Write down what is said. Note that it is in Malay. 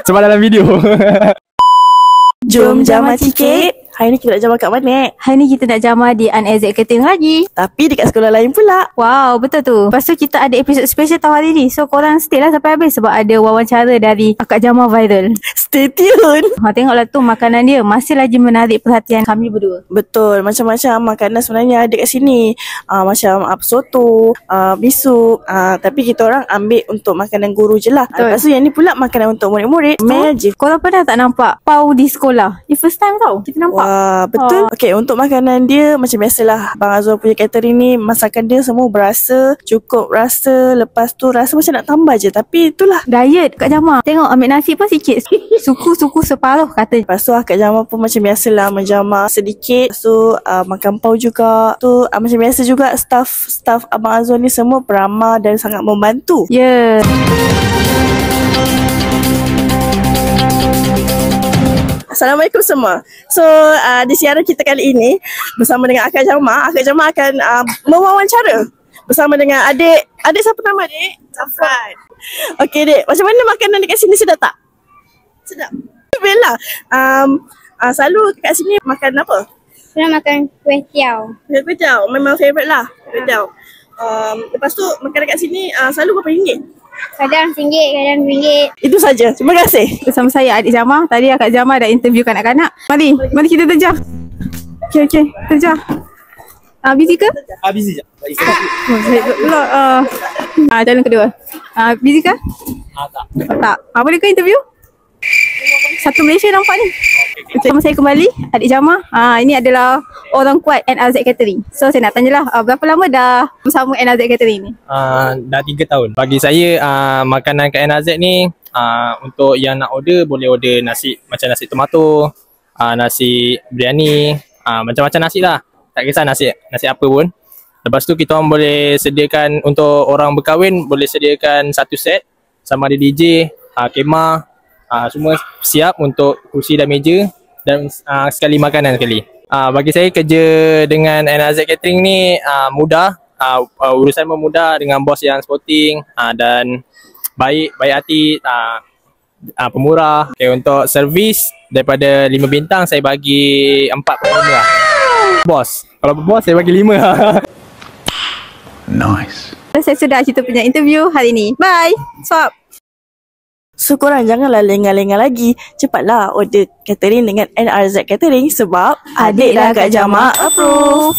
Sebab dalam video. Jom jamah sikit. Hari ni kita nak jamah kat mana? Hari ni kita nak jamah di Unexact Catering lagi. Tapi dekat sekolah lain pula. Wow, betul tu. Lepas tu kita ada episod special tahu hari ni. So korang stay lah sampai habis sebab ada wawancara dari Akak Jamah Viral. Stay tune. Tengoklah tu makanan dia masih lagi menarik perhatian kami berdua. Betul, macam-macam makanan sebenarnya ada kat sini. Macam soto, miso. Tapi kita orang ambil untuk makanan guru je lah. Lepas tu yang ni pula makanan untuk murid-murid. Magic. Korang pernah tak nampak pau di sekolah? Ni first time tau kita nampak. Wah, betul. Okey, untuk makanan dia macam biasalah. Bang Azwar punya catering ni, masakan dia semua berasa, cukup rasa. Lepas tu rasa macam nak tambah je. Tapi itulah. Diet Kak Jamah. Tengok ambil nasi pun sikit. Suku-suku separuh kata. Lepas tu Kak Jamah pun macam biasalah menjamah sedikit. Lepas tu makan pau juga. Tu macam biasa juga staff Abang Azwar ni semua beramah dan sangat membantu. Ya. Assalamualaikum semua. So di siaran kita kali ini bersama dengan Akak Jamah akan mewawancara bersama dengan adik siapa nama adik? Zafran. Okey dek, macam mana makanan dekat sini, sedap tak? Sedap. Bella, selalu kat sini makan apa? Saya makan kuih tiaw. Kuih tiaw, memang favourite lah kuih tiaw. Lepas tu makan dekat sini selalu berapa ringgit? Kadang RM1, kadang RM2. Itu saja. Terima kasih. Bersama saya Adik Jamah. Tadi Akak Jamah dah interview kanak-kanak. Mari kita terjah. Okey, terjah. Busy ke? Busy je. Pula. Jalan kedua. Busy ke? Tak. Boleh ke interview? Satu Malaysia nampak ni. Bersama saya kembali Adik Jamah. Ini adalah orang kuat NRZ Catering. So saya nak tanyalah, berapa lama dah bersama NRZ Catering ni? Dah 3 tahun. Bagi saya makanan kat NRZ ni untuk yang nak order boleh order nasi, macam nasi tomato, nasi biryani, macam-macam nasi lah. Tak kisah nasi apa pun. Lepas tu kita orang boleh sediakan untuk orang berkahwin, boleh sediakan satu set sama ada DJ, kemah, semua siap untuk kursi dan meja dan sekali makanan sekali. Bagi saya kerja dengan NRZ Catering ni mudah, urusan pun mudah dengan bos yang sporting dan baik hati, pemurah. Okay, untuk servis daripada 5 bintang saya bagi 4.5 lah. Bos, kalau bos saya bagi 5 lah. Nice. Saya sudah kita punya interview hari ni. Bye. Swap. So korang janganlah lengah-lengah lagi. Cepatlah order catering dengan NRZ Catering sebab adik dah Kak Jamah approve.